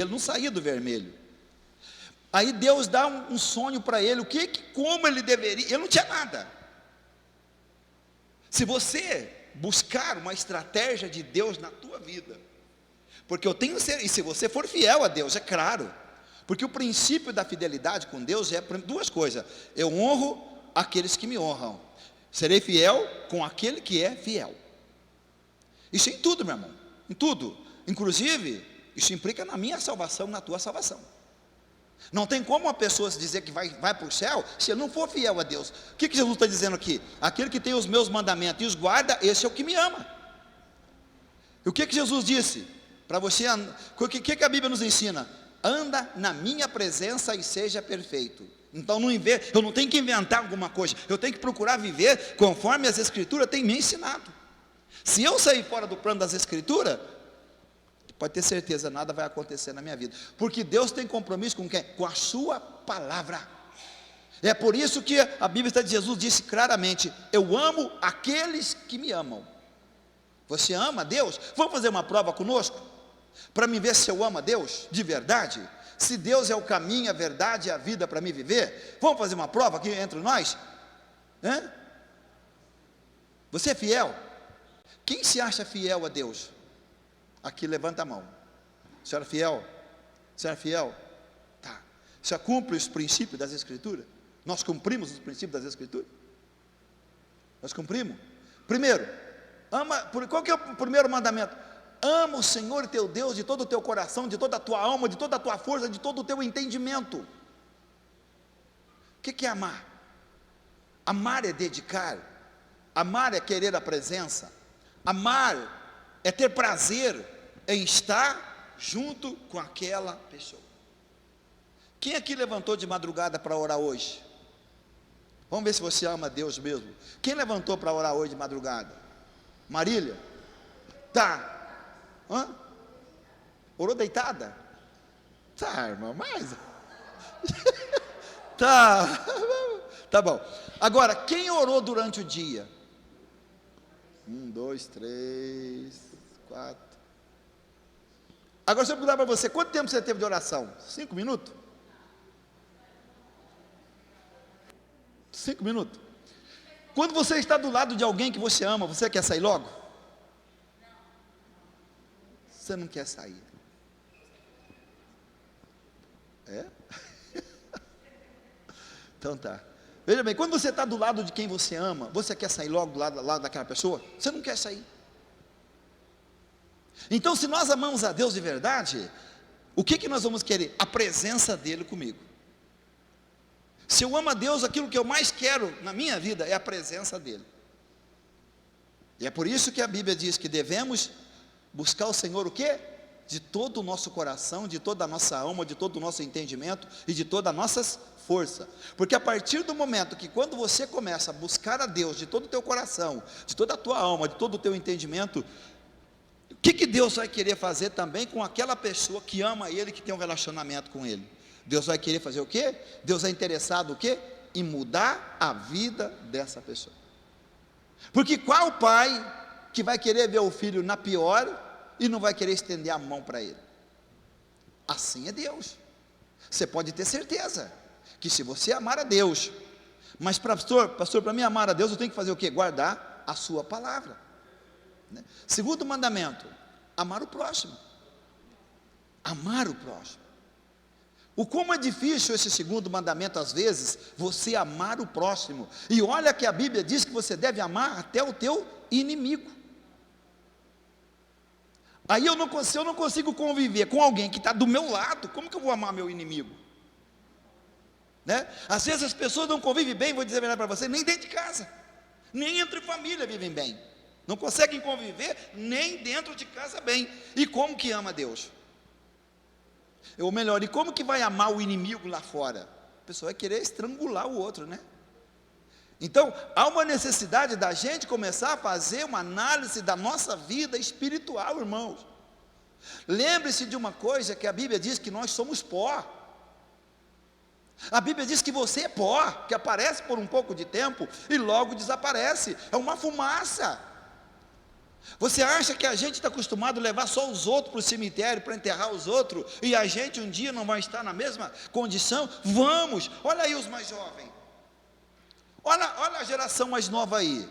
ele não saía do vermelho. Aí Deus dá um sonho para ele, como ele deveria, ele não tinha nada. Se você buscar uma estratégia de Deus na tua vida, porque eu tenho certeza, e se você for fiel a Deus, é claro, porque o princípio da fidelidade com Deus é duas coisas: eu honro aqueles que me honram, serei fiel com aquele que é fiel. Isso em tudo, meu irmão, em tudo, inclusive, isso implica na minha salvação, na tua salvação. Não tem como uma pessoa dizer que vai para o céu, se ele não for fiel a Deus. O que Jesus está dizendo aqui? Aquele que tem os meus mandamentos e os guarda, esse é o que me ama. E o que Jesus disse? Para você, o que a Bíblia nos ensina? Anda na minha presença e seja perfeito. Então eu não tenho que inventar alguma coisa, eu tenho que procurar viver conforme as Escrituras têm me ensinado. Se eu sair fora do plano das Escrituras, pode ter certeza, nada vai acontecer na minha vida, porque Deus tem compromisso com quem? Com a sua palavra. É por isso que a Bíblia está de Jesus disse claramente: eu amo aqueles que me amam. Você ama a Deus? Vamos fazer uma prova conosco, para me ver se eu amo a Deus de verdade, se Deus é o caminho, a verdade e a vida para me viver. Vamos fazer uma prova aqui entre nós? Você é fiel? Quem se acha fiel a Deus? Aqui levanta a mão. Senhora fiel? Senhora fiel? Tá. Você cumpre os princípios das Escrituras? Nós cumprimos os princípios das Escrituras? Nós cumprimos? Primeiro, qual que é o primeiro mandamento? Ama o Senhor teu Deus de todo o teu coração, de toda a tua alma, de toda a tua força, de todo o teu entendimento. O que é amar? Amar é dedicar, amar é querer a presença, amar é ter prazer em estar junto com aquela pessoa. Quem aqui levantou de madrugada para orar hoje? Vamos ver se você ama Deus mesmo. Quem levantou para orar hoje de madrugada? Marília? Tá. Orou deitada? Tá, irmão, mas tá bom. Agora, quem orou durante o dia? 1, 2, 3, 4. Agora, se eu perguntar para você, quanto tempo você teve de oração? 5 minutos? 5 minutos. Quando você está do lado de alguém que você ama, você quer sair logo? Você não quer sair. É? Então tá. Veja bem, quando você está do lado de quem você ama, você quer sair logo do lado daquela pessoa? Você não quer sair. Então, se nós amamos a Deus de verdade, o que nós vamos querer? A presença dEle comigo. Se eu amo a Deus, aquilo que eu mais quero na minha vida é a presença dEle. E é por isso que a Bíblia diz que devemos buscar o Senhor o quê? De todo o nosso coração, de toda a nossa alma, de todo o nosso entendimento e de todas as nossas forças. Porque a partir do momento que quando você começa a buscar a Deus de todo o teu coração, de toda a tua alma, de todo o teu entendimento, o que Deus vai querer fazer também com aquela pessoa que ama Ele, que tem um relacionamento com Ele? Deus vai querer fazer o quê? Deus é interessado o quê? Em mudar a vida dessa pessoa. Porque qual pai que vai querer ver o filho na pior e não vai querer estender a mão para ele? Assim é Deus. Você pode ter certeza que se você amar a Deus, mas pastor, para mim amar a Deus eu tenho que fazer o quê? Guardar a sua palavra, né? Segundo mandamento, amar o próximo. Amar o próximo. O como é difícil esse segundo mandamento às vezes, você amar o próximo. E olha que a Bíblia diz que você deve amar até o teu inimigo. Aí se eu não consigo conviver com alguém que está do meu lado, como que eu vou amar meu inimigo? Né? Às vezes as pessoas não convivem bem, vou dizer a verdade para você, nem dentro de casa, nem entre família vivem bem, não conseguem conviver nem dentro de casa bem. E como que ama Deus? Ou melhor, e como que vai amar o inimigo lá fora? A pessoa vai querer estrangular o outro, né? Então, há uma necessidade da gente começar a fazer uma análise da nossa vida espiritual, irmãos. Lembre-se de uma coisa que a Bíblia diz, que nós somos pó. A Bíblia diz que você é pó, que aparece por um pouco de tempo e logo desaparece. É uma fumaça. Você acha que a gente está acostumado a levar só os outros para o cemitério, para enterrar os outros, e a gente um dia não vai estar na mesma condição? Vamos, olha aí os mais jovens, olha a geração mais nova aí.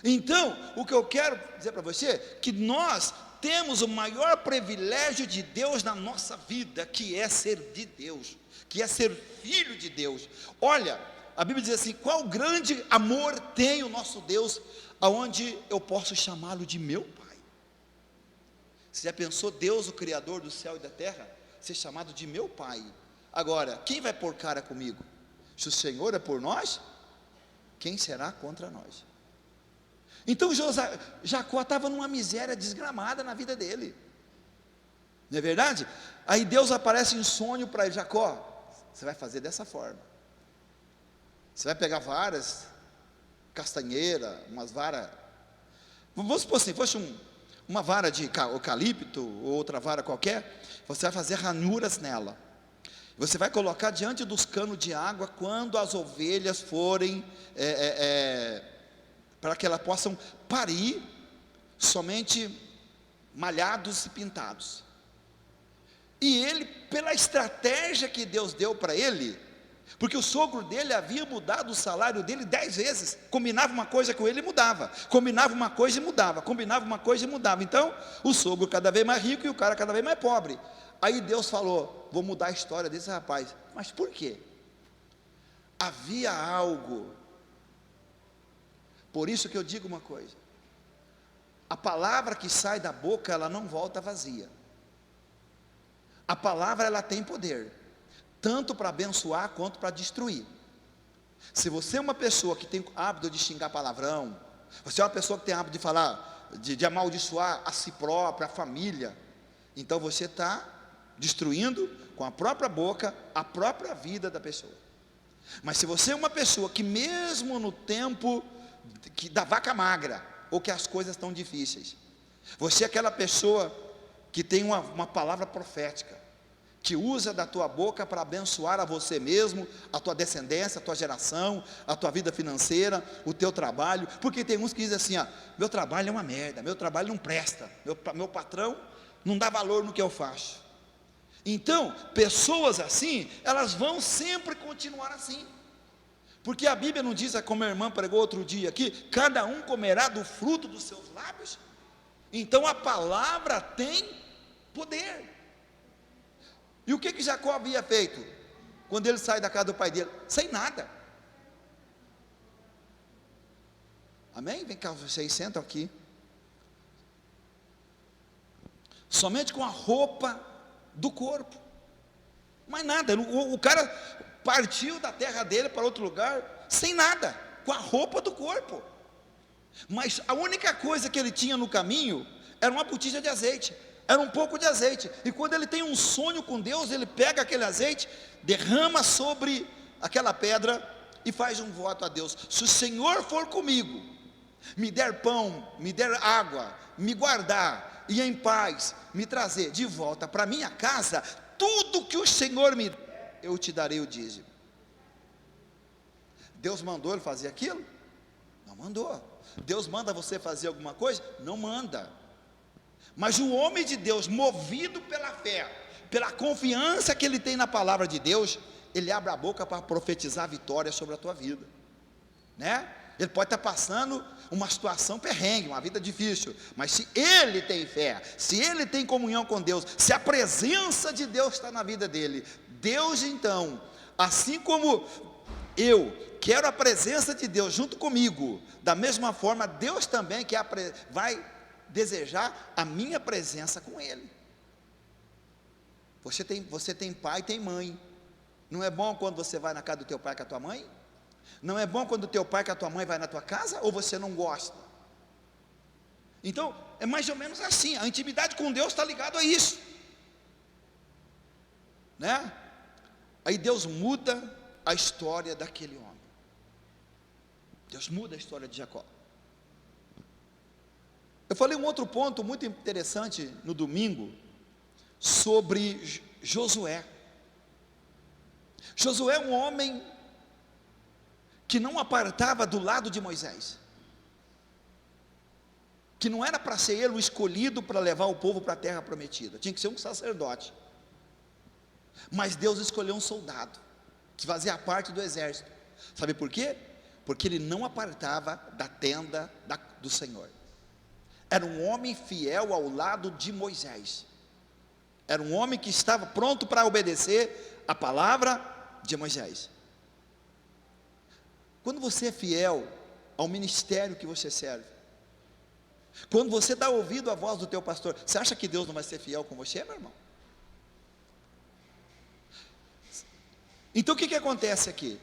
Então, o que eu quero dizer para você, que nós temos o maior privilégio de Deus na nossa vida, que é ser de Deus, que é ser filho de Deus. Olha, a Bíblia diz assim: qual grande amor tem o nosso Deus, aonde eu posso chamá-lo de meu Pai. Você já pensou Deus, o Criador do céu e da terra, ser chamado de meu Pai? Agora, quem vai pôr cara comigo? Se o Senhor é por nós, quem será contra nós? Então Jacó estava numa miséria desgramada na vida dele, não é verdade? Aí Deus aparece em sonho para ele: Jacó, você vai fazer dessa forma, você vai pegar varas, castanheira, umas varas, vamos supor assim, fosse uma vara de eucalipto, ou outra vara qualquer, você vai fazer ranhuras nela, você vai colocar diante dos canos de água, quando as ovelhas forem, para que elas possam parir, somente malhados e pintados. E ele, pela estratégia que Deus deu para ele, porque o sogro dele havia mudado o salário dele 10 vezes, combinava uma coisa com ele e mudava, combinava uma coisa e mudava, combinava uma coisa e mudava. Então, o sogro cada vez mais rico e o cara cada vez mais pobre. Aí Deus falou: vou mudar a história desse rapaz. Mas por quê? Havia algo. Por isso que eu digo uma coisa: a palavra que sai da boca, ela não volta vazia. A palavra, ela tem poder, tanto para abençoar quanto para destruir. Se você é uma pessoa que tem hábito de xingar palavrão, você é uma pessoa que tem hábito de falar, de amaldiçoar a si própria, a família, então você está destruindo com a própria boca a própria vida da pessoa. Mas se você é uma pessoa que, mesmo no tempo da vaca magra, ou que as coisas estão difíceis, você é aquela pessoa que tem uma palavra profética, que usa da tua boca para abençoar a você mesmo, a tua descendência, a tua geração, a tua vida financeira, o teu trabalho. Porque tem uns que dizem assim: meu trabalho é uma merda, meu trabalho não presta, meu patrão não dá valor no que eu faço. Então, pessoas assim, elas vão sempre continuar assim, porque a Bíblia não diz, como a irmã pregou outro dia aqui, cada um comerá do fruto dos seus lábios. Então a palavra tem poder. E o que Jacó havia feito quando ele sai da casa do pai dele? Sem nada. Amém? Vem cá, vocês sentam aqui. Somente com a roupa do corpo, mais nada. O cara partiu da terra dele para outro lugar sem nada, com a roupa do corpo. Mas a única coisa que ele tinha no caminho era uma botija de azeite, era um pouco de azeite. E quando ele tem um sonho com Deus, ele pega aquele azeite, derrama sobre aquela pedra e faz um voto a Deus: se o Senhor for comigo, me der pão, me der água, me guardar e em paz me trazer de volta para minha casa, tudo que o Senhor me der, eu te darei o dízimo. Deus mandou ele fazer aquilo? Não mandou. Deus manda você fazer alguma coisa? Não manda. Mas o homem de Deus, movido pela fé, pela confiança que ele tem na palavra de Deus, ele abre a boca para profetizar a vitória sobre a tua vida, né? Ele pode estar passando uma situação perrengue, uma vida difícil, mas se ele tem fé, se ele tem comunhão com Deus, se a presença de Deus está na vida dele, Deus então, assim como eu quero a presença de Deus junto comigo, da mesma forma Deus também vai desejar a minha presença com ele. Você tem pai e tem mãe. Não é bom quando você vai na casa do teu pai com a tua mãe? Não é bom quando o teu pai com a tua mãe vai na tua casa? Ou você não gosta? Então, é mais ou menos assim. A intimidade com Deus está ligado a isso, né? Aí Deus muda a história daquele homem. Deus muda a história de Jacó. Eu falei um outro ponto muito interessante no domingo, sobre Josué. Josué é um homem que não apartava do lado de Moisés, que não era para ser ele o escolhido para levar o povo para a terra prometida, tinha que ser um sacerdote. Mas Deus escolheu um soldado, que fazia parte do exército. Sabe por quê? Porque ele não apartava da tenda do Senhor. Era um homem fiel ao lado de Moisés. Era um homem que estava pronto para obedecer a palavra de Moisés. Quando você é fiel ao ministério que você serve, quando você dá ouvido à voz do teu pastor, você acha que Deus não vai ser fiel com você, meu irmão? Então o que acontece aqui?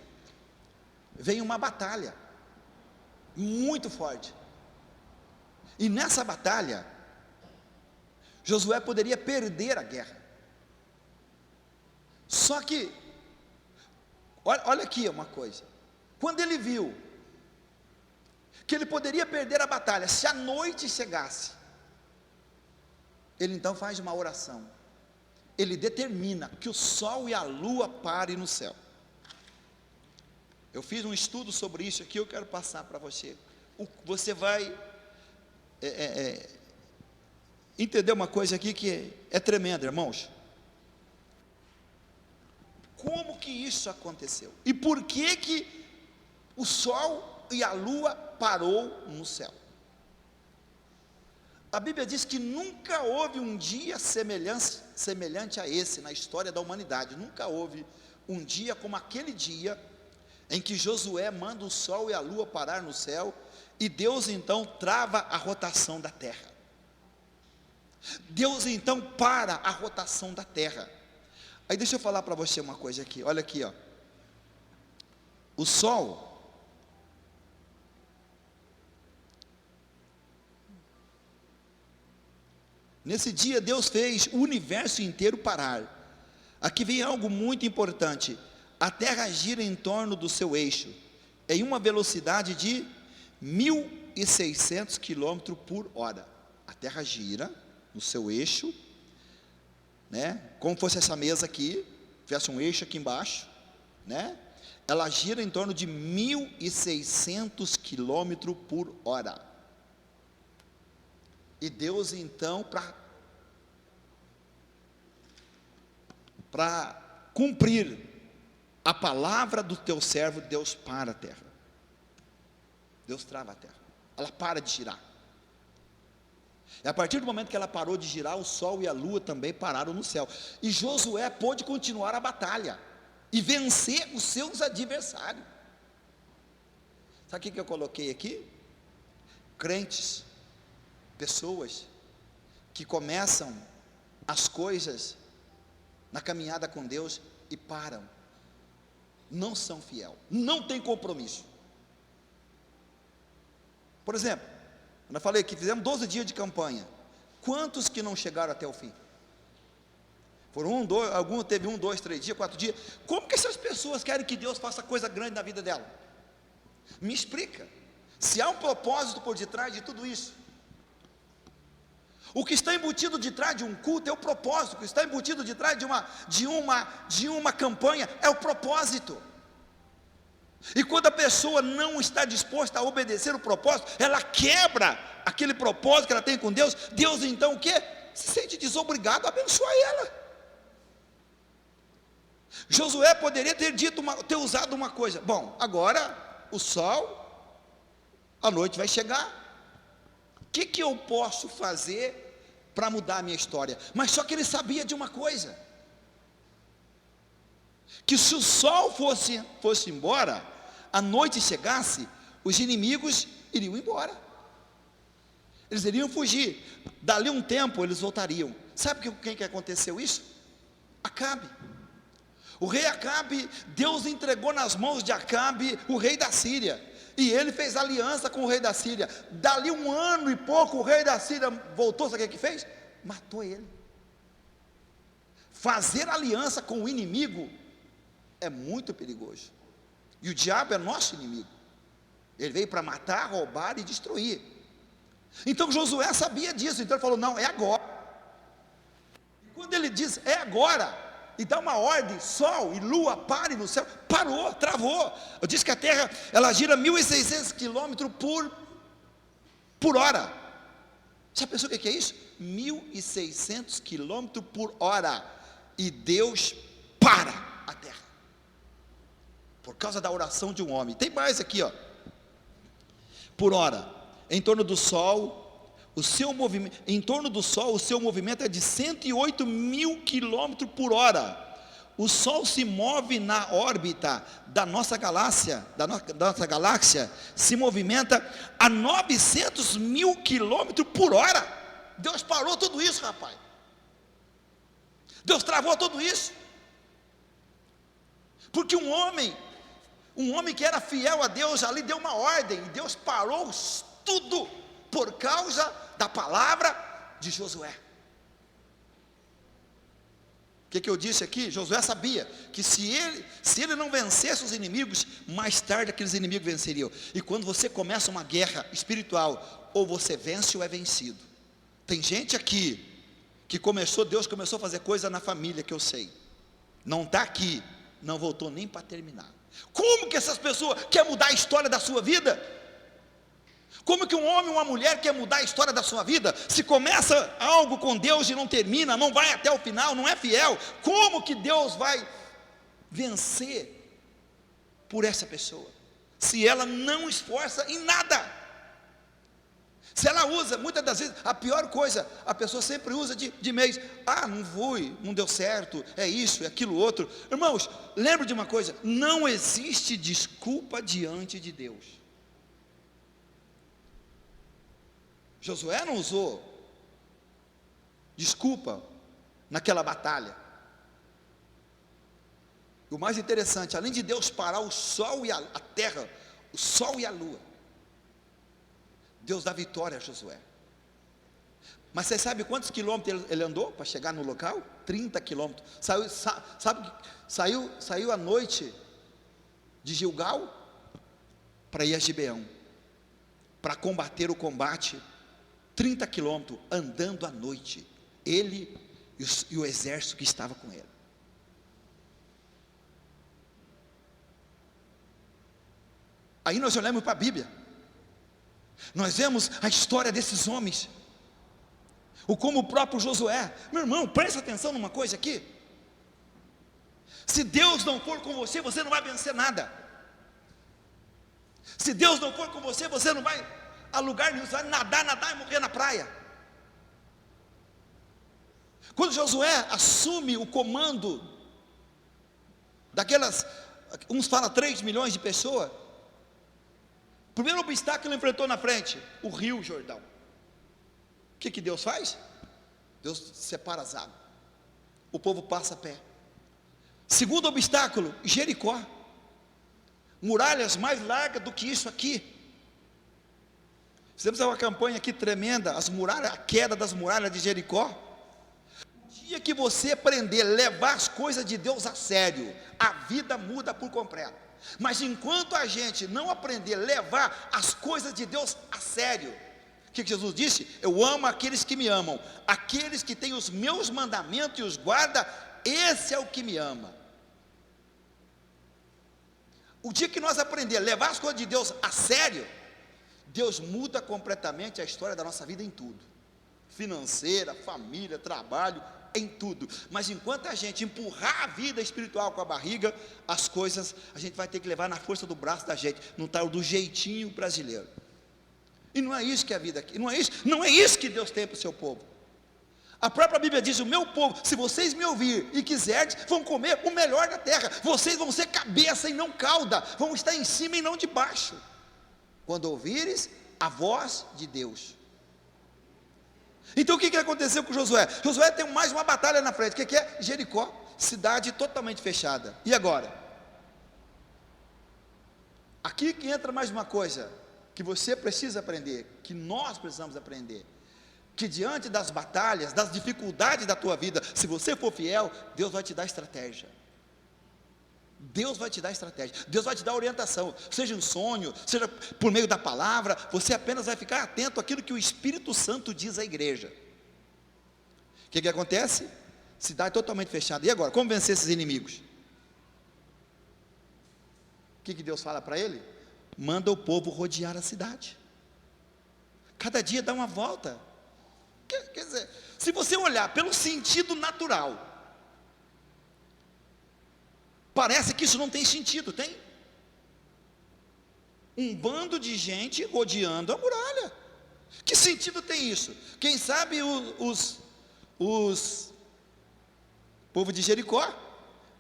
Vem uma batalha muito forte, e nessa batalha Josué poderia perder a guerra. Só que olha aqui uma coisa, quando ele viu que ele poderia perder a batalha se a noite chegasse, ele então faz uma oração. Ele determina que o sol e a lua parem no céu. Eu fiz um estudo sobre isso aqui, eu quero passar para você. Você vai entender uma coisa aqui que é tremenda, irmãos. Como que isso aconteceu? E por que o sol e a lua parou no céu? A Bíblia diz que nunca houve um dia semelhante a esse na história da humanidade. Nunca houve um dia como aquele dia em que Josué manda o sol e a lua parar no céu, e Deus então trava a rotação da terra. Deus então para a rotação da terra. Aí deixa eu falar para você uma coisa aqui, olha aqui, ó. O sol, nesse dia Deus fez o universo inteiro parar. Aqui vem algo muito importante. A terra gira em torno do seu eixo, em uma velocidade de 1.600 km por hora. A terra gira no seu eixo, né? Como fosse essa mesa aqui, tivesse um eixo aqui embaixo, né? Ela gira em torno de 1.600 km por hora. E Deus então, para cumprir a palavra do teu servo, Deus para a terra. Deus trava a terra. Ela para de girar. E a partir do momento que ela parou de girar, o sol e a lua também pararam no céu. E Josué pôde continuar a batalha e vencer os seus adversários. Sabe o que eu coloquei aqui? Crentes, pessoas que começam as coisas na caminhada com Deus e param. Não são fiel, não tem compromisso. Por exemplo, quando eu falei que fizemos 12 dias de campanha, quantos que não chegaram até o fim? Foram alguns teve 1, 2, 3 dias, 4 dias. Como que essas pessoas querem que Deus faça coisa grande na vida dela? Me explica. Se há um propósito por detrás de tudo isso. O que está embutido de trás de um culto é o propósito. O que está embutido de trás de uma campanha é o propósito. E quando a pessoa não está disposta a obedecer o propósito, ela quebra aquele propósito que ela tem com Deus. Deus então o quê? Se sente desobrigado a abençoar ela. Josué poderia ter ter usado uma coisa. Bom, agora o sol, a noite vai chegar. O que eu posso fazer para mudar a minha história? Mas só que ele sabia de uma coisa, que se o sol fosse embora, a noite chegasse, os inimigos iriam embora, eles iriam fugir, dali um tempo eles voltariam. Sabe quem que aconteceu isso? Acabe. O rei Acabe, Deus entregou nas mãos de Acabe o rei da Síria, e ele fez aliança com o rei da Síria. Dali 1 ano e pouco, o rei da Síria voltou, sabe o que fez? Matou ele. Fazer aliança com o inimigo é muito perigoso, e o diabo é nosso inimigo. Ele veio para matar, roubar e destruir. Então Josué sabia disso, então ele falou, não, é agora. E quando ele diz, é agora, e dá uma ordem, sol e lua parem no céu, parou, travou. Eu disse que a terra, ela gira 1.600 km por hora. Já pensou o que é isso? 1.600 quilômetros por hora, e Deus para a terra, por causa da oração de um homem. Tem mais aqui, ó. Por hora, em torno do Sol, o seu movimento, o seu movimento é de 108 mil quilômetros por hora. O Sol se move na órbita da nossa galáxia, se movimenta a 900 mil quilômetros por hora. Deus parou tudo isso, rapaz. Deus travou tudo isso, porque um homem que era fiel a Deus, ali deu uma ordem, e Deus parou tudo, por causa da palavra de Josué. O que eu disse aqui? Josué sabia que se ele não vencesse os inimigos, mais tarde aqueles inimigos venceriam. E quando você começa uma guerra espiritual, ou você vence ou é vencido. Tem gente aqui que Deus começou a fazer coisa na família, que eu sei, não está aqui, não voltou nem para terminar. Como que essas pessoas querem mudar a história da sua vida? Como que um homem ou uma mulher quer mudar a história da sua vida, se começa algo com Deus e não termina, não vai até o final, não é fiel? Como que Deus vai vencer por essa pessoa, se ela não esforça em nada? Se ela usa, muitas das vezes, a pior coisa, a pessoa sempre usa de meios. Não fui, não deu certo, é isso, é aquilo outro. Irmãos, lembre de uma coisa: não existe desculpa diante de Deus. Josué não usou desculpa naquela batalha. O mais interessante, além de Deus parar o sol e a terra, o sol e a lua, Deus dá vitória a Josué. Mas você sabe quantos quilômetros ele andou para chegar no local? 30 quilômetros. Saiu à noite de Gilgal para ir a Gibeão, para combater o combate. 30 quilômetros andando à noite, ele e o exército que estava com ele. Aí nós olhamos para a Bíblia, nós vemos a história desses homens, como o próprio Josué. Meu irmão, presta atenção numa coisa aqui: se Deus não for com você, você não vai vencer nada. Se Deus não for com você, você não vai a lugar nenhum, você vai nadar e morrer na praia. Quando Josué assume o comando daquelas, uns falam 3 milhões de pessoas, o primeiro obstáculo que ele enfrentou na frente, o rio Jordão. O que Deus faz? Deus separa as águas, o povo passa a pé. Segundo obstáculo, Jericó, muralhas mais largas do que isso aqui. Fizemos uma campanha aqui tremenda, a queda das muralhas de Jericó. O dia que você aprender a levar as coisas de Deus a sério, a vida muda por completo. Mas enquanto a gente não aprender a levar as coisas de Deus a sério, o que Jesus disse? Eu amo aqueles que me amam, aqueles que têm os meus mandamentos e os guarda, esse é o que me ama. O dia que nós aprender a levar as coisas de Deus a sério, Deus muda completamente a história da nossa vida em tudo, financeira, família, trabalho, em tudo. Mas enquanto a gente empurrar a vida espiritual com a barriga, as coisas a gente vai ter que levar na força do braço da gente, no tal do jeitinho brasileiro. E não é isso que é a vida aqui, não é isso que Deus tem para o seu povo. A própria Bíblia diz: o meu povo, se vocês me ouvir e quiserem, vão comer o melhor da terra. Vocês vão ser cabeça e não cauda, vão estar em cima e não de baixo, quando ouvires a voz de Deus. Então o que aconteceu com Josué? Josué tem mais uma batalha na frente. O que é? Jericó, cidade totalmente fechada. E agora? Aqui que entra mais uma coisa que você precisa aprender, que nós precisamos aprender, que diante das batalhas, das dificuldades da tua vida, se você for fiel, Deus vai te dar estratégia. Deus vai te dar estratégia, Deus vai te dar orientação, seja um sonho, seja por meio da palavra. Você apenas vai ficar atento àquilo que o Espírito Santo diz à igreja. O que acontece? Cidade totalmente fechada. E agora, como vencer esses inimigos? O que Deus fala para ele? Manda o povo rodear a cidade, cada dia dá uma volta. Quer dizer, se você olhar pelo sentido natural, parece que isso não tem sentido, tem? Um bando de gente rodeando a muralha. Que sentido tem isso? Quem sabe os povo de Jericó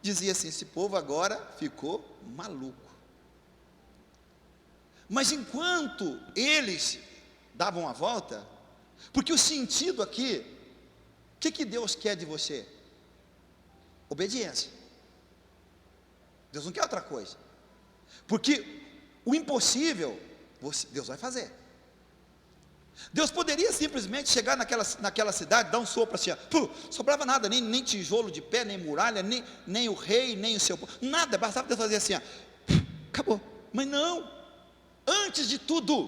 dizia assim: esse povo agora ficou maluco. Mas enquanto eles davam a volta, porque o sentido aqui, o que Deus quer de você? Obediência. Deus não quer outra coisa, porque o impossível, Deus vai fazer. Deus poderia simplesmente chegar naquela cidade, dar um sopro assim, sobrava nada, nem tijolo de pé, nem muralha, nem o rei, nem o seu povo, nada, bastava Deus fazer assim, acabou. Mas não, antes de tudo,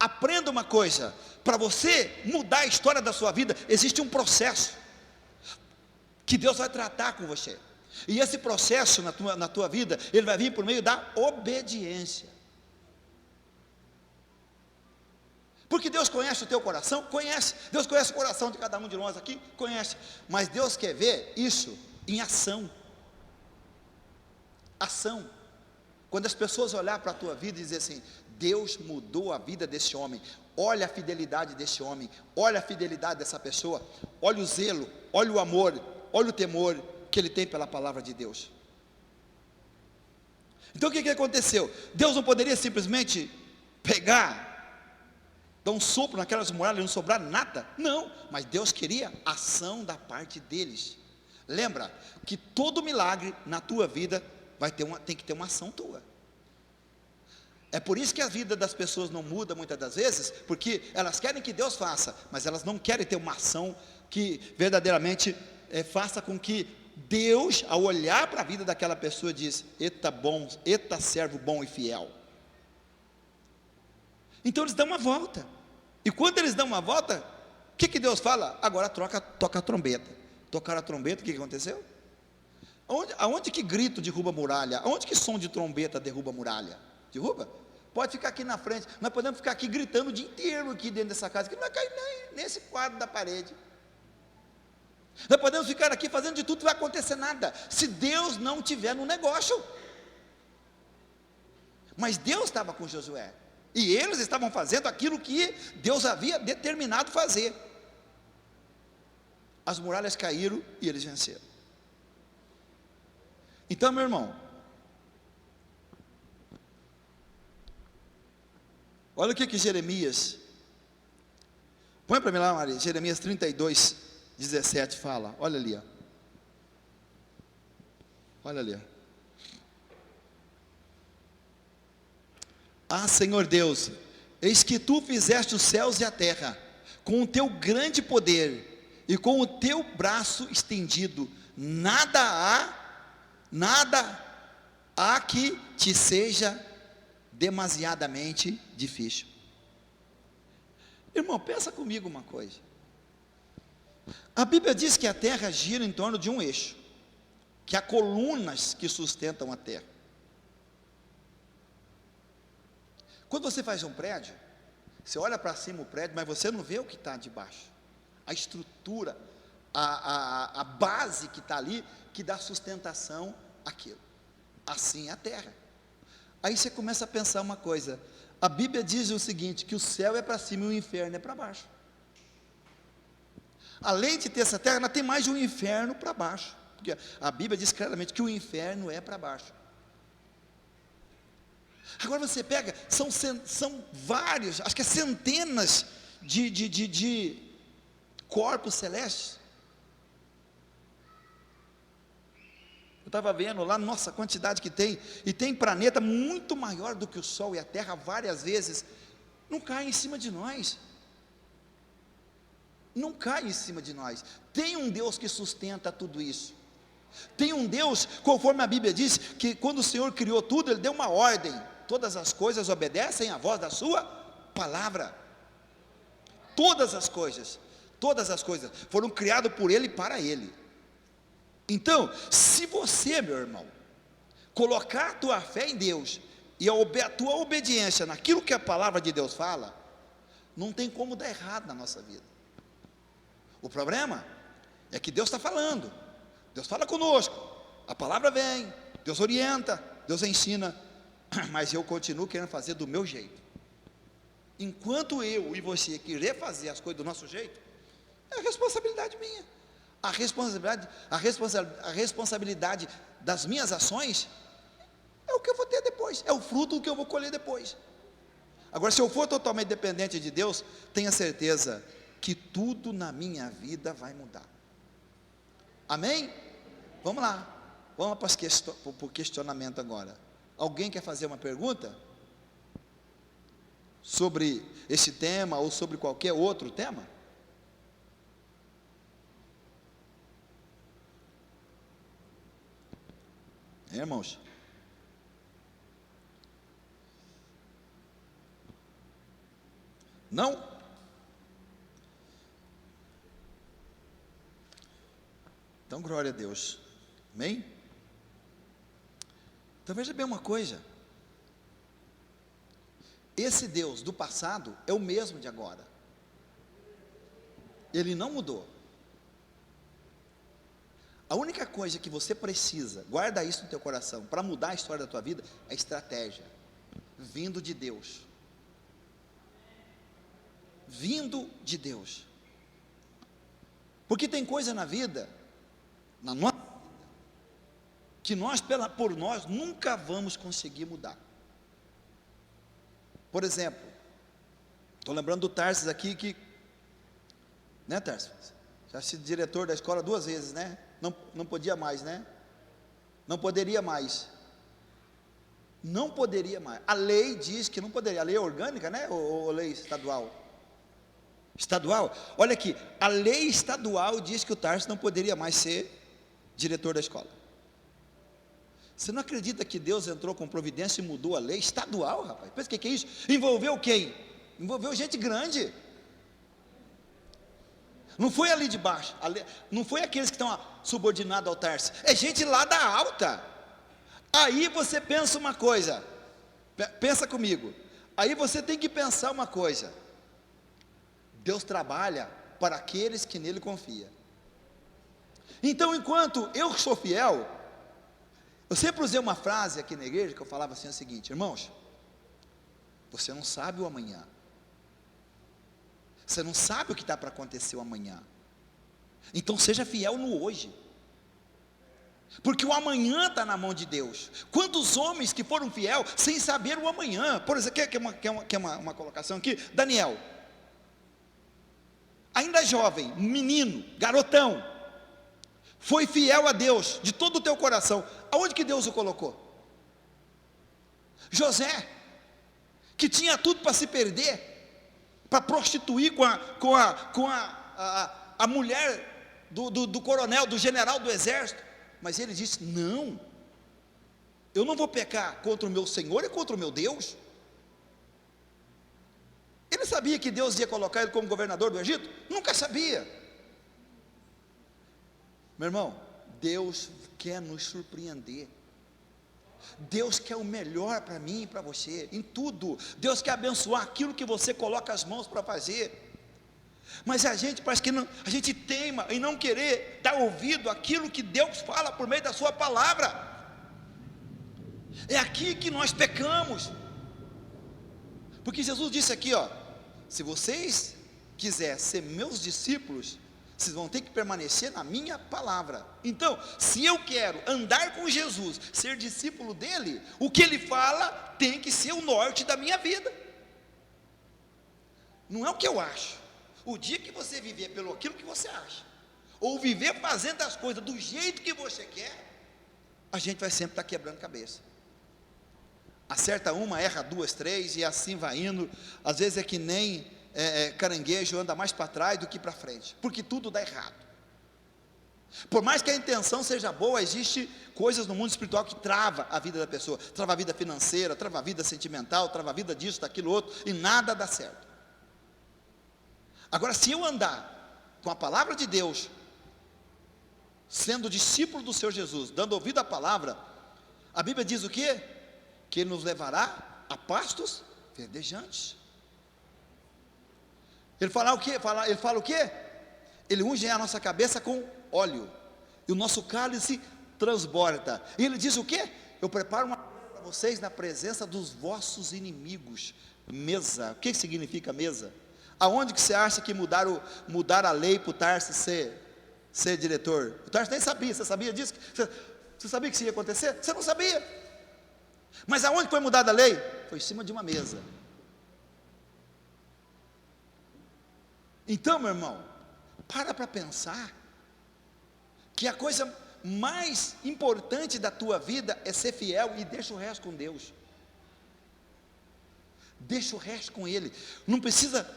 aprenda uma coisa: para você mudar a história da sua vida, existe um processo, que Deus vai tratar com você, e esse processo na tua vida, ele vai vir por meio da obediência. Porque Deus conhece o teu coração? Conhece. Deus conhece o coração de cada um de nós aqui? Conhece. Mas Deus quer ver isso em ação. Ação. Quando as pessoas olharem para a tua vida e dizer assim: Deus mudou a vida desse homem, olha a fidelidade desse homem, olha a fidelidade dessa pessoa, olha o zelo, olha o amor, olha o temor que ele tem pela palavra de Deus. Então o que aconteceu? Deus não poderia simplesmente pegar, dar um sopro naquelas muralhas e não sobrar nada? Não, mas Deus queria ação da parte deles. Lembra que todo milagre na tua vida tem que ter uma ação tua. É por isso que a vida das pessoas não muda muitas das vezes, porque elas querem que Deus faça, mas elas não querem ter uma ação que verdadeiramente faça com que Deus, ao olhar para a vida daquela pessoa, diz: eita servo bom e fiel. Então eles dão uma volta, e quando eles dão uma volta, o que Deus fala? Agora toca a trombeta. Tocaram a trombeta, o que aconteceu? Aonde que grito derruba muralha? Aonde que som de trombeta derruba muralha? Derruba? Pode ficar aqui na frente, nós podemos ficar aqui gritando o dia inteiro aqui dentro dessa casa, que não vai cair nem nesse quadro da parede. Nós podemos ficar aqui fazendo de tudo, não vai acontecer nada, se Deus não tiver no negócio. Mas Deus estava com Josué, e eles estavam fazendo aquilo que Deus havia determinado fazer. As muralhas caíram e eles venceram. Então, meu irmão, olha o que Jeremias, põe para mim lá, Maria, Jeremias 32, 17 fala, olha ali, ó. Olha ali, ó. Ah, Senhor Deus, eis que tu fizeste os céus e a terra, com o teu grande poder, e com o teu braço estendido, nada há que te seja demasiadamente difícil. Irmão, pensa comigo uma coisa. A Bíblia diz que a terra gira em torno de um eixo, que há colunas que sustentam a terra. Quando você faz um prédio, você olha para cima o prédio, mas você não vê o que está debaixo. A estrutura, a base que está ali, que dá sustentação àquilo. Assim é a terra. Aí você começa a pensar uma coisa: a Bíblia diz o seguinte, que o céu é para cima e o inferno é para baixo. Além de ter essa terra, ainda tem mais de um inferno para baixo, porque a Bíblia diz claramente que o inferno é para baixo. Agora você pega, são vários, acho que é centenas de corpos celestes. Eu estava vendo lá, nossa, a quantidade que tem, e tem planeta muito maior do que o Sol e a Terra, várias vezes, não cai em cima de nós, não cai em cima de nós. Tem um Deus que sustenta tudo isso, tem um Deus, conforme a Bíblia diz, que quando o Senhor criou tudo, Ele deu uma ordem: todas as coisas obedecem à voz da sua palavra. Todas as coisas foram criadas por Ele e para Ele. Então, se você, meu irmão, colocar a tua fé em Deus, e a tua obediência naquilo que a palavra de Deus fala, não tem como dar errado na nossa vida. O problema é que Deus está falando, Deus fala conosco, a palavra vem, Deus orienta, Deus ensina, mas eu continuo querendo fazer do meu jeito. Enquanto eu e você querer fazer as coisas do nosso jeito, é responsabilidade minha. A responsabilidade das minhas ações é o que eu vou ter depois, é o fruto que eu vou colher depois. Agora, se eu for totalmente dependente de Deus, tenha certeza que tudo na minha vida vai mudar. Amém? Vamos lá, vamos para o questionamento agora. Alguém quer fazer uma pergunta sobre esse tema ou sobre qualquer outro tema? Irmãos, não? Então, glória a Deus, amém? Então veja bem uma coisa, esse Deus do passado é o mesmo de agora, Ele não mudou. A única coisa que você precisa, guarda isso no teu coração, para mudar a história da tua vida, é estratégia, vindo de Deus, vindo de Deus, porque tem coisa na vida, na nossa vida, que nós, por nós, nunca vamos conseguir mudar. Por exemplo, estou lembrando do Tarsis aqui, né, Tarsis? Já sido diretor da escola 2 vezes, né? Não podia mais, né? Não poderia mais. Não poderia mais. A lei diz que não poderia. A lei é orgânica, né? Ou lei estadual? Estadual? Olha aqui, a lei estadual diz que o Tarsis não poderia mais ser diretor da escola. Você não acredita que Deus entrou com providência e mudou a lei estadual, rapaz? Pensa o que é isso? Envolveu quem? Envolveu gente grande. Não foi ali de baixo, não foi aqueles que estão subordinados ao Tarsis, é gente lá da alta. Aí você pensa uma coisa, pensa comigo, aí você tem que pensar uma coisa: Deus trabalha para aqueles que nele confiam. Então, enquanto eu sou fiel, eu sempre usei uma frase aqui na igreja, que eu falava assim, o seguinte: irmãos, você não sabe o amanhã, você não sabe o que está para acontecer o amanhã, então seja fiel no hoje, porque o amanhã está na mão de Deus. Quantos homens que foram fiel sem saber o amanhã? Por exemplo, quer uma colocação aqui? Daniel, ainda jovem, menino, garotão, foi fiel a Deus de todo o teu coração. Aonde que Deus o colocou? José, que tinha tudo para se perder, para prostituir com a mulher do coronel, do general do exército, mas ele disse: não, eu não vou pecar contra o meu Senhor e contra o meu Deus. Ele sabia que Deus ia colocar ele como governador do Egito? Nunca sabia. Meu irmão, Deus quer nos surpreender. Deus quer o melhor para mim e para você, em tudo. Deus quer abençoar aquilo que você coloca as mãos para fazer. Mas a gente parece que não, a gente teima em não querer dar ouvido àquilo que Deus fala por meio da sua palavra. É aqui que nós pecamos. Porque Jesus disse aqui, ó: se vocês quiserem ser meus discípulos, vocês vão ter que permanecer na minha palavra. Então, se eu quero andar com Jesus, ser discípulo dele, o que ele fala tem que ser o norte da minha vida. Não é o que eu acho. O dia que você viver pelo aquilo que você acha, ou viver fazendo as coisas do jeito que você quer, a gente vai sempre estar quebrando cabeça. Acerta uma, erra duas, três, e assim vai indo. Às vezes é que nem caranguejo, anda mais para trás do que para frente, porque tudo dá errado. Por mais que a intenção seja boa, existe coisas no mundo espiritual que trava a vida da pessoa, trava a vida financeira, trava a vida sentimental, trava a vida disso, daquilo outro, e nada dá certo. Agora, se eu andar com a palavra de Deus, sendo discípulo do Senhor Jesus, dando ouvido à palavra, a Bíblia diz o quê? Que Ele nos levará a pastos verdejantes. Ele fala o quê? Ele fala o quê? Ele unge a nossa cabeça com óleo, e o nosso cálice transborda. E ele diz o quê? Eu preparo uma mesa para vocês na presença dos vossos inimigos. Mesa, o que significa mesa? Aonde que você acha que mudar a lei para o Tarso ser diretor? O Tarso nem sabia, você sabia disso? Você sabia que isso ia acontecer? Você não sabia. Mas aonde foi mudada a lei? Foi em cima de uma mesa. Então, meu irmão, para pensar que a coisa mais importante da tua vida é ser fiel e deixa o resto com Deus. Deixa o resto com Ele. Não precisa.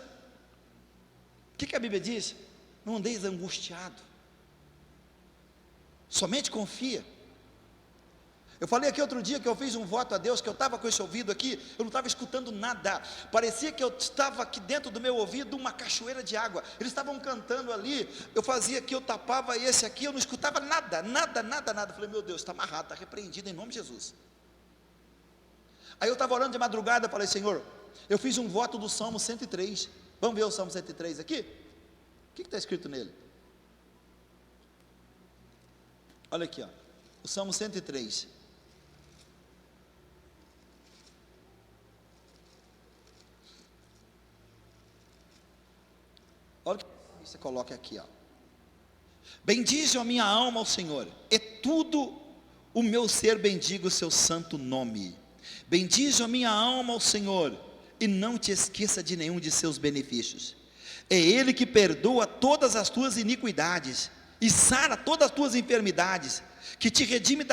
O que a Bíblia diz? Não andeis angustiado. Somente confia. Eu falei aqui outro dia que eu fiz um voto a Deus, que eu estava com esse ouvido aqui, eu não estava escutando nada, parecia que eu estava aqui dentro do meu ouvido uma cachoeira de água, eles estavam cantando ali, eu fazia aqui, eu tapava esse aqui, eu não escutava nada, eu falei, meu Deus, está amarrado, está repreendido em nome de Jesus. Aí eu estava orando de madrugada, falei, Senhor, eu fiz um voto do Salmo 103, vamos ver o Salmo 103 aqui? O que está escrito nele? Olha aqui, ó, o Salmo 103, olha o que você coloca aqui, ó. Bendize a minha alma ao Senhor, e tudo o meu ser bendiga o seu santo nome. Bendize a minha alma ao Senhor, e não te esqueça de nenhum de seus benefícios. É Ele que perdoa todas as tuas iniquidades, e sara todas as tuas enfermidades, que te redime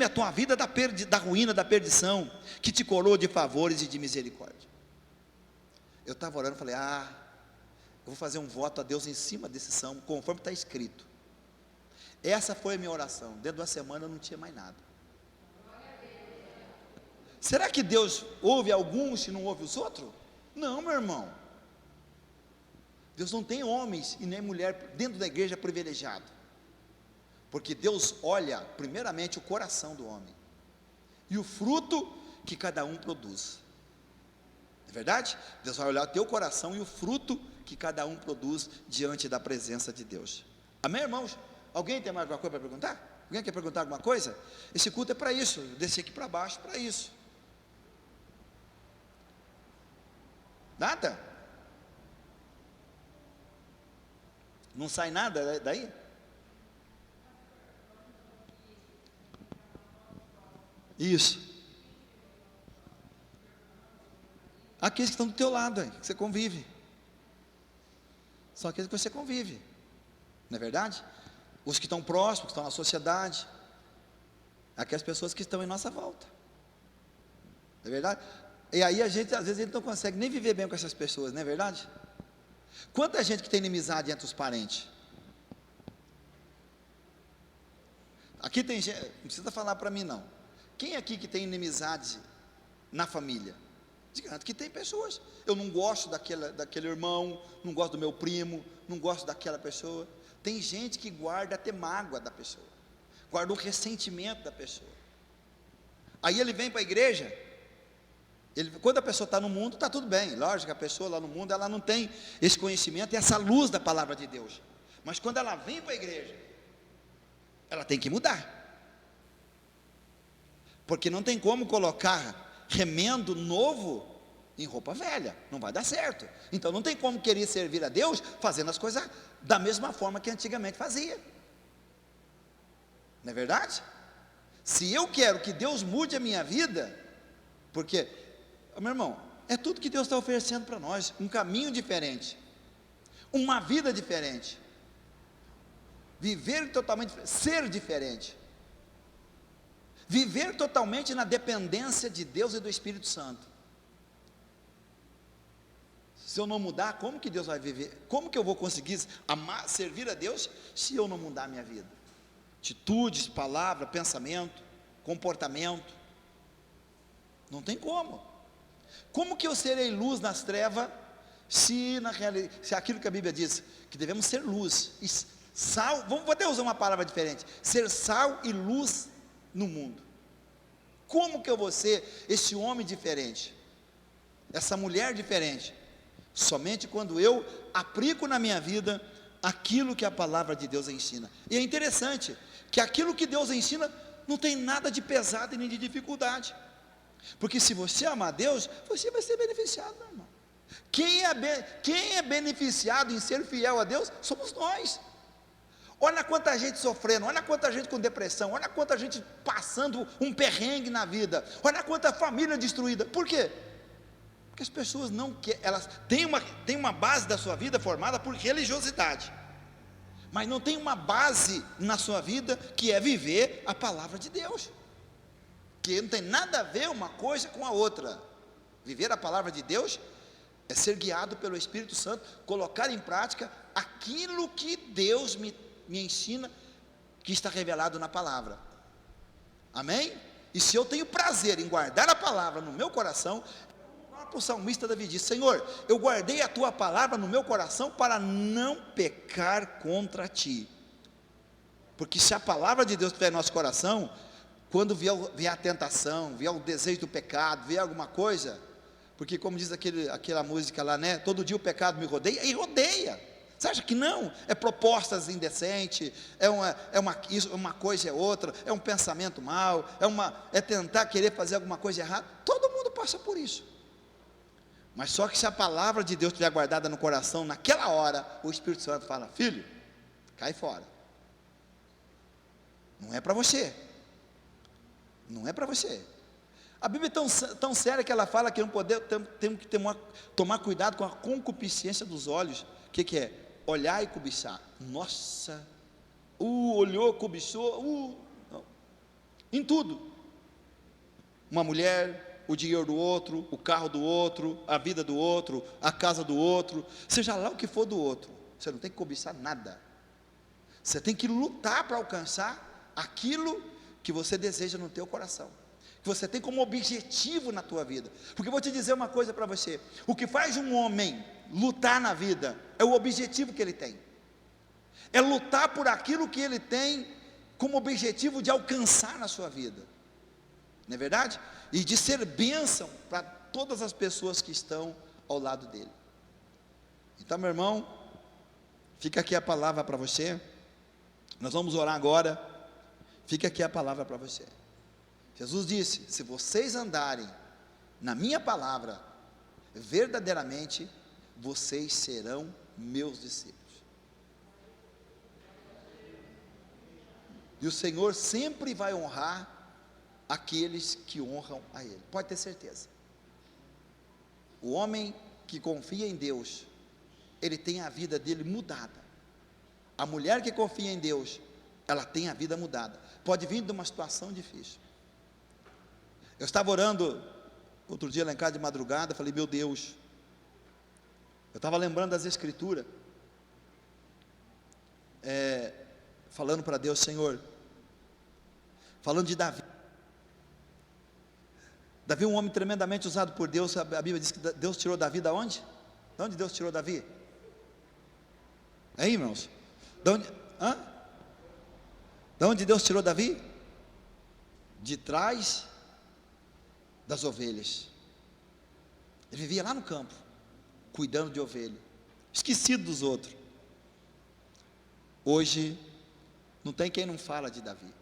a tua vida da ruína, da perdição, que te coroa de favores e de misericórdia. Eu estava orando, falei, eu vou fazer um voto a Deus em cima desse salmo, conforme está escrito. Essa foi a minha oração. Dentro de uma semana eu não tinha mais nada. Será que Deus ouve alguns e não ouve os outros? Não, meu irmão. Deus não tem homens e nem mulher dentro da igreja privilegiado. Porque Deus olha primeiramente o coração do homem e o fruto que cada um produz. É verdade? Deus vai olhar o teu coração e o fruto que cada um produz diante da presença de Deus. Amém, irmãos? Alguém tem mais alguma coisa para perguntar? Alguém quer perguntar alguma coisa? Esse culto é para isso, eu desci aqui para baixo para isso. Nada? Não sai nada daí? Isso. Aqueles que estão do teu lado, que você convive. São aqueles que você convive. Não é verdade? Os que estão próximos, que estão na sociedade. Aquelas pessoas que estão em nossa volta. Não é verdade? E aí às vezes a gente não consegue nem viver bem com essas pessoas, não é verdade? Quanta gente que tem inimizade entre os parentes? Aqui tem gente, não precisa falar para mim não. Quem aqui que tem inimizade na família? Diga que tem pessoas. Eu não gosto daquele irmão, não gosto do meu primo, não gosto daquela pessoa. Tem gente que guarda até mágoa da pessoa, guarda o ressentimento da pessoa. Aí ele vem para a igreja. Quando a pessoa está no mundo, está tudo bem. Lógico que a pessoa lá no mundo, ela não tem esse conhecimento e essa luz da palavra de Deus. Mas quando ela vem para a igreja, ela tem que mudar. Porque não tem como colocar remendo novo em roupa velha, não vai dar certo. Então não tem como querer servir a Deus fazendo as coisas da mesma forma que antigamente fazia. Não é verdade? Se eu quero que Deus mude a minha vida, porque, meu irmão, é tudo que Deus está oferecendo para nós, um caminho diferente, uma vida diferente, viver totalmente, ser diferente, viver totalmente na dependência de Deus e do Espírito Santo. Se eu não mudar, como que Deus vai viver? Como que eu vou conseguir amar, servir a Deus, se eu não mudar a minha vida? Atitudes, palavra, pensamento, comportamento, não tem como. Como que eu serei luz nas trevas, se na realidade, se aquilo que a Bíblia diz, que devemos ser luz, e sal, vou até usar uma palavra diferente, ser sal e luz no mundo. Como que eu vou ser esse homem diferente, essa mulher diferente? Somente quando eu aplico na minha vida aquilo que a palavra de Deus ensina. E é interessante que aquilo que Deus ensina não tem nada de pesado e nem de dificuldade, porque se você amar Deus, você vai ser beneficiado, meu irmão. Quem é beneficiado em ser fiel a Deus, somos nós. Olha quanta gente sofrendo, olha quanta gente com depressão, olha quanta gente passando um perrengue na vida, olha quanta família destruída. Por quê? Porque as pessoas não querem, elas têm uma base da sua vida formada por religiosidade, mas não tem uma base na sua vida que é viver a palavra de Deus, que não tem nada a ver uma coisa com a outra. Viver a palavra de Deus é ser guiado pelo Espírito Santo, colocar em prática aquilo que Deus me ensina, que está revelado na palavra. Amém? E se eu tenho prazer em guardar a palavra no meu coração, o salmista Davi diz: Senhor, eu guardei a tua palavra no meu coração para não pecar contra ti. Porque se a palavra de Deus estiver no nosso coração, quando vier a tentação, vier o desejo do pecado, vier alguma coisa, porque como diz aquela música lá, né? Todo dia o pecado me rodeia, e rodeia. Você acha que não? É propostas indecentes, uma coisa é outra, é um pensamento mau, é tentar querer fazer alguma coisa errada. Todo mundo passa por isso. Mas só que se a palavra de Deus estiver guardada no coração, naquela hora, o Espírito Santo fala: filho, cai fora. Não é para você. Não é para você. A Bíblia é tão séria que ela fala que temos que tomar cuidado com a concupiscência dos olhos. O que é? Olhar e cobiçar. Nossa, olhou, cobiçou, não. Em tudo. Uma mulher, o dinheiro do outro, o carro do outro, a vida do outro, a casa do outro, seja lá o que for do outro, você não tem que cobiçar nada. Você tem que lutar para alcançar aquilo que você deseja no teu coração, que você tem como objetivo na tua vida. Porque eu vou te dizer uma coisa para você: o que faz um homem lutar na vida é o objetivo que ele tem, é lutar por aquilo que ele tem como objetivo de alcançar na sua vida, não é verdade? E de ser bênção para todas as pessoas que estão ao lado dele. Então, meu irmão, fica aqui a palavra para você. Nós vamos orar agora. Fica aqui a palavra para você. Jesus disse: se vocês andarem na minha palavra, verdadeiramente vocês serão meus discípulos. E o Senhor sempre vai honrar aqueles que honram a Ele, pode ter certeza. O homem que confia em Deus, ele tem a vida dele mudada. A mulher que confia em Deus, ela tem a vida mudada. Pode vir de uma situação difícil. Eu estava orando outro dia lá em casa de madrugada, falei: meu Deus, eu estava lembrando das escrituras, falando para Deus: Senhor, falando de Davi. Davi, um homem tremendamente usado por Deus. A Bíblia diz que Deus tirou Davi de onde? De onde Deus tirou Davi? Aí, irmãos? De onde? De onde Deus tirou Davi? De trás das ovelhas. Ele vivia lá no campo, cuidando de ovelha, esquecido dos outros. Hoje, não tem quem não fala de Davi.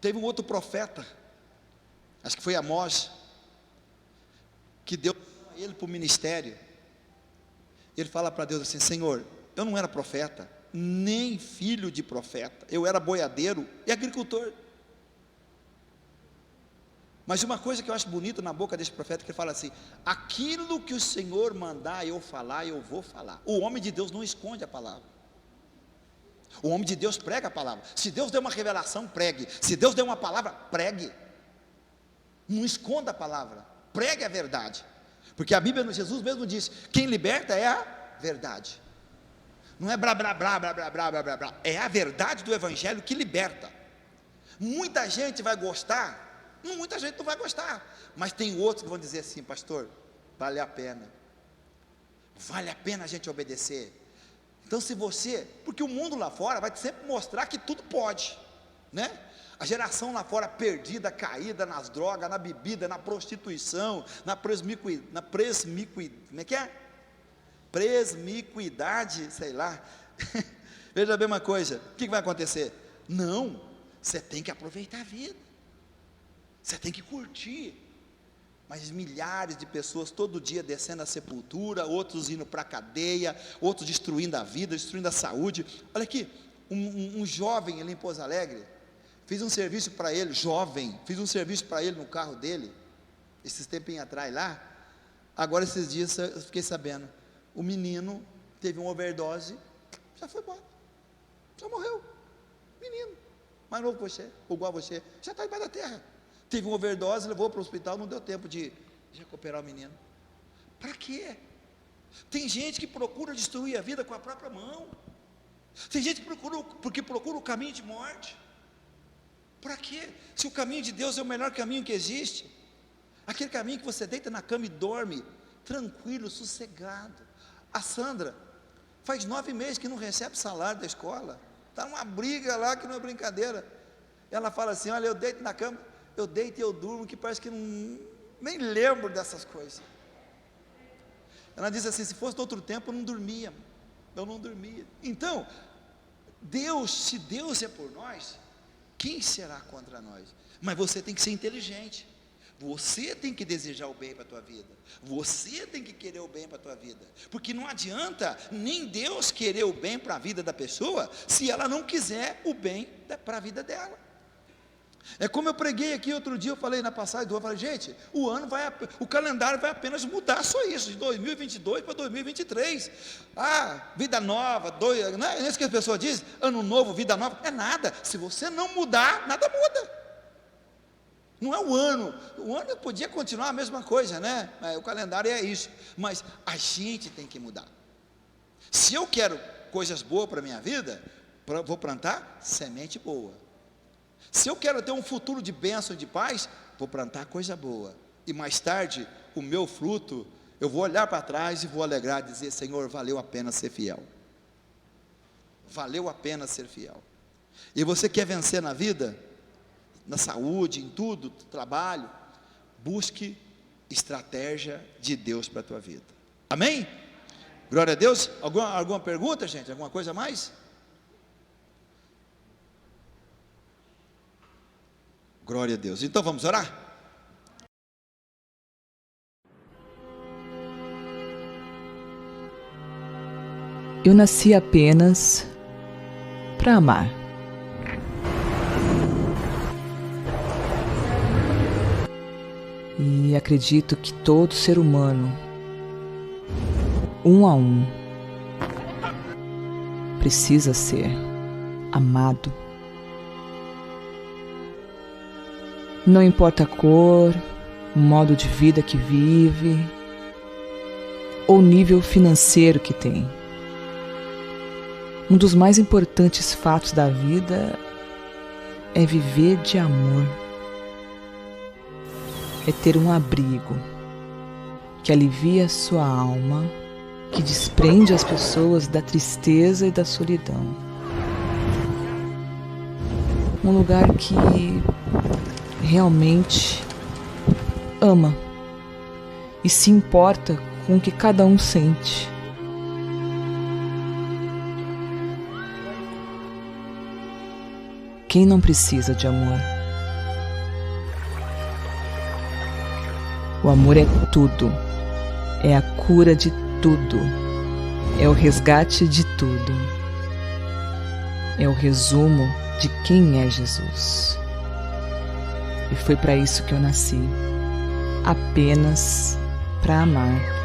Teve um outro profeta, acho que foi Amós, que Deus chamou ele para o ministério. Ele fala para Deus assim: Senhor, eu não era profeta, nem filho de profeta, eu era boiadeiro e agricultor. Mas uma coisa que eu acho bonita na boca desse profeta, que ele fala assim: aquilo que o Senhor mandar eu falar, eu vou falar. O homem de Deus não esconde a palavra. O homem de Deus prega a palavra. Se Deus deu uma revelação, pregue. Se Deus deu uma palavra, pregue. Não esconda a palavra, pregue a verdade. Porque a Bíblia, Jesus mesmo disse: quem liberta é a verdade. Não é blá blá blá blá blá blá blá blá. É a verdade do Evangelho que liberta. Muita gente vai gostar, muita gente não vai gostar, mas tem outros que vão dizer assim: pastor, vale a pena a gente obedecer. Então, se você, porque o mundo lá fora vai sempre mostrar que tudo pode, né? A geração lá fora perdida, caída nas drogas, na bebida, na prostituição, como é que é? presmicuidade, sei lá. Veja bem uma coisa, o que vai acontecer? Não, você tem que aproveitar a vida, você tem que curtir. Mas milhares de pessoas todo dia descendo a sepultura, outros indo para a cadeia, outros destruindo a vida, destruindo a saúde. Olha aqui, um jovem ali em Pouso Alegre, fiz um serviço para ele, fiz um serviço para ele no carro dele, esses tempinhos atrás lá. Agora esses dias eu fiquei sabendo, o menino teve uma overdose, já foi embora, já morreu, menino, mais novo que você, ou igual a você, já está embaixo da terra, teve uma overdose, levou para o hospital, não deu tempo de recuperar o menino. Para quê? Tem gente que procura destruir a vida com a própria mão, tem gente que procura o caminho de morte. Para quê? Se o caminho de Deus é o melhor caminho que existe, aquele caminho que você deita na cama e dorme, tranquilo, sossegado. A Sandra, faz 9 meses que não recebe salário da escola, está uma briga lá que não é brincadeira. Ela fala assim, olha, eu deito na cama, eu deito e eu durmo, que parece que nem lembro dessas coisas. Ela diz assim, se fosse de outro tempo eu não dormia. Então, se Deus é por nós, quem será contra nós? Mas você tem que ser inteligente, você tem que desejar o bem para a tua vida, você tem que querer o bem para a tua vida, porque não adianta nem Deus querer o bem para a vida da pessoa, se ela não quiser o bem para a vida dela. É como eu preguei aqui outro dia, eu falei na passagem do ano, eu falei, gente, o calendário vai apenas mudar, só isso, de 2022 para 2023, vida nova, não é isso que as pessoas dizem, ano novo, vida nova, é nada, se você não mudar, nada muda, não é o ano podia continuar a mesma coisa, né, o calendário é isso, mas a gente tem que mudar. Se eu quero coisas boas para a minha vida, vou plantar semente boa. Se eu quero ter um futuro de bênção e de paz, vou plantar coisa boa, e mais tarde, o meu fruto, eu vou olhar para trás e vou alegrar, dizer, Senhor, valeu a pena ser fiel, valeu a pena ser fiel. E você quer vencer na vida, na saúde, em tudo, trabalho, busque estratégia de Deus para a tua vida, amém? Glória a Deus. Alguma pergunta, gente? Alguma coisa a mais? Glória a Deus. Então vamos orar? Eu nasci apenas para amar. E acredito que todo ser humano, um a um, precisa ser amado. Não importa a cor, o modo de vida que vive, ou o nível financeiro que tem. Um dos mais importantes fatos da vida é viver de amor. É ter um abrigo que alivia a sua alma, que desprende as pessoas da tristeza e da solidão. Um lugar que realmente ama e se importa com o que cada um sente. Quem não precisa de amor? O amor é tudo, é a cura de tudo, é o resgate de tudo, é o resumo de quem é Jesus. E foi para isso que eu nasci, apenas para amar.